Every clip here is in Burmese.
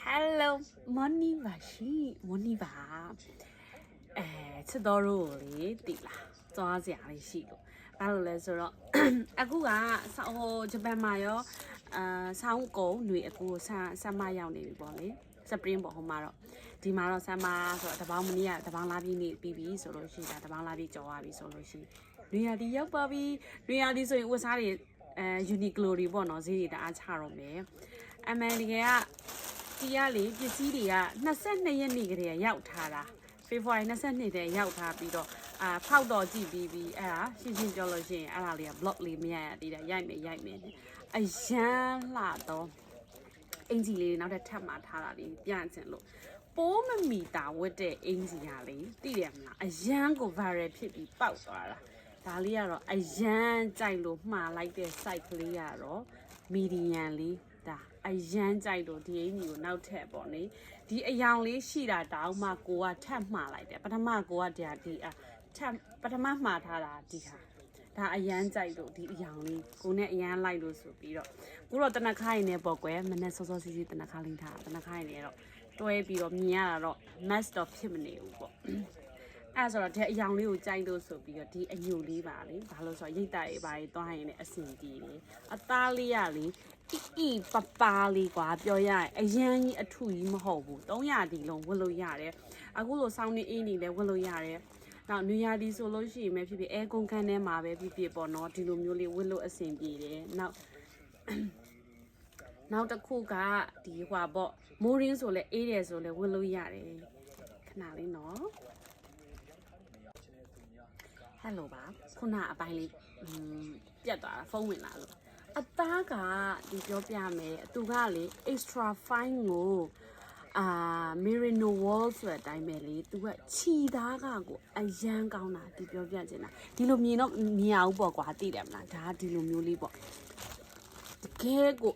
Hello, money ပါရှိmoney ပါချစ်တော်တို့လေတိလားသွားစရာလေးရှိလို့ဘာလို့လဲဆိုတော့အခုကဟိုဂျပန်မှာရောဆောင်းကုန်းຫນွေအခုဆမ်မရောက်နေပြီပေါ့လေစပရင်ပေါ့ဟိုမှာတော့ဒီမှာတော့ဆမ်မဆိုတော့တပေါင်းမနေ့ကတပေါင်းလာပြီးနေပြီးပြီဆိုလို့ရှိတာတပေါင်းလာပြီးကြော်သွားပြီဆိုလို့ရှိနွေရာသီရောက်ပါပြီနွေရာသီဆိုရင်ဝတ်စားတွေUniqlo တွေပေါ့နော်ဈေးတွေတအားချတော့မယ်အမှန်တကယ်ကဒီကလေပစ္စည်းတွေက22ရက်နေ့ကတည်းကရောက်ထားတာဖေဖော်ဝါရီ22တည်းရောက်ထားပြီးတော့ဖောက်တော့ကြည့်ပြီးအဲ့ဒါရှင်းရှင်းပြောလို့ရှိရင်အဲ့ဒါလေးက block လေးမရရသေးတာရိုက်မယ်အရန်လှတော့အင်ဂျီလေးနောက်ထပ်မှာထားတာလေးပြန့်ချင်လို့ပိုးမမီတာဝတ်တဲ့အင်ဂျီကလေသိတယ်မလားအရန်ကို viral ဖြစ်ပြီးပေါက်သွားတာဒါလေးကတော့အရန်ကြိုက်လို့မှားလိုက်တဲ့ site ကလေးကတော့ medium လေးဒါအရန်ကြိုက်လို့ဒီအင်ကြီးကိုနောက်ထပ်ပေါ့နေဒီအယောင်လေးရှိတာတောင်မှကိုကထပ်မှားလိုက်တယ်ပထမကိုကဒီထပ်ပထမမှားထားတာဒီဟာဒါအရန်ကြိုက်လို့ဒီအယောင်လေးကိုနဲ့အရန်လိုက်လို့ဆိုပြီးတော့ကိုတော့တနခါရင်နဲ့ပေါ့ကွယ်မနဲ့စောစောစီးစီးတနခါလိမ့်ထားတနခါရင်နဲ့တော့တွဲပြီးတော့မြင်ရတာတော့ match တော့ဖြစ်မနေဘူးပေါ့အဲ့ဆိုတော့ဒီအယောင်လေးကိုကြိုက်လို့ဆိုပြီးတော့ဒီအညိုလေးပါလေဘာလို့ဆိုတော့ရိတ်တာရေးပါရေးသွားရင်လည်းအဆင်ပြေတယ်အသားလေးကလေပပလေးကွာပြောရရင်အရန်ကြီးအထုကြီးမဟုတ်ဘူး300ဒီလုံးဝတ်လို့ရတယ်အခုလိုစောင်းနေအင်းနေလည်းဝတ်လို့ရတယ်နောက်နွေရာသီဆိုလို့ရှိရင်ပဲဖြစ်ဖြစ်အဲကွန်ခန်းထဲမှာပဲဖြစ်ပေါ့နော်ဒီလိုမျိုးလေးဝတ်လို့အဆင်ပြေတယ်နောက်တစ်ခုကဒီဟွာပေါ့မိုးရင်းဆိုလဲအေးတယ်ဆိုလဲဝတ်လို့ရတယ်ခဏလေးနော်ဟယ်လိုပါခုနအပိုင်းလေးပြတ်သွားတာဖုန်းဝင်လာလို့အသားကဒီပြောပြမယ်သူကလေ extra fine ကိုmerino wool ဆိုတဲ့အတိုင်းပဲလေသူကခြီသားကကိုအရန်ကောင်းတာဒီပြောပြချင်တာဒီလိုမြင်တော့မြင်အောင်ပေါ့ကွာသိတယ်မလားဒါဒီလိုမျိုးလေးပေါ့တကယ်ကို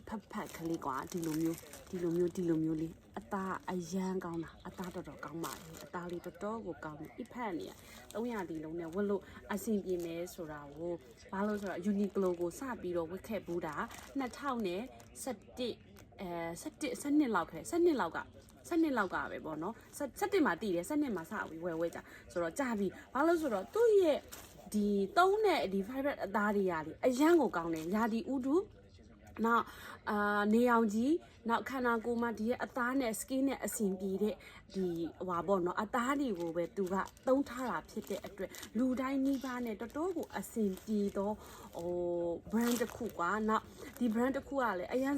ဖတ်ကလေးကွာဒီလိုမျိုးလေးအသားအရန်ကောင်းတာအသားတော်ကောင်းပါလေအသားလေးတော်ကိုကောင်းတယ်ဖတ်နေရ300ဒီလုံးနဲ့ဝတ်လို့အဆင်ပြေမယ်ဆိုတာကိုဘာလို့ဆိုတော့ Uniqlo ကိုစပြီးတော့ဝတ်ခဲ့ဘူးတာ2017လောက်ကပဲပေါ့နော်17မှာတည်တယ်17မှာစပြီးဝယ်ကြဆိုတော့ကြာပြီဘာလို့ဆိုတော့သူ့ရဲ့ဒီ3နဲ့ဒီ fiber အသားတွေကလေအရန်ကိုကောင်းတယ်ရာဒီဥဒုနောက်နေအောင်ကြီးနောက်ခန္ဓာကိုယ်မှာဒီရဲ့အသားနဲ့ skin နဲ့အဆင်ပြေတဲ့ဒီဟွာပေါ့နော်အသားတွေကိုပဲသူကသုံးထားတာဖြစ်တဲ့အတွက်လူတိုင်းနှီးပါးနဲ့တော်တော်ကိုအဆင်ပြေတော့brand တစ်ခုကွာနောက်ဒီ brand တစ်ခုကလည်းအရန်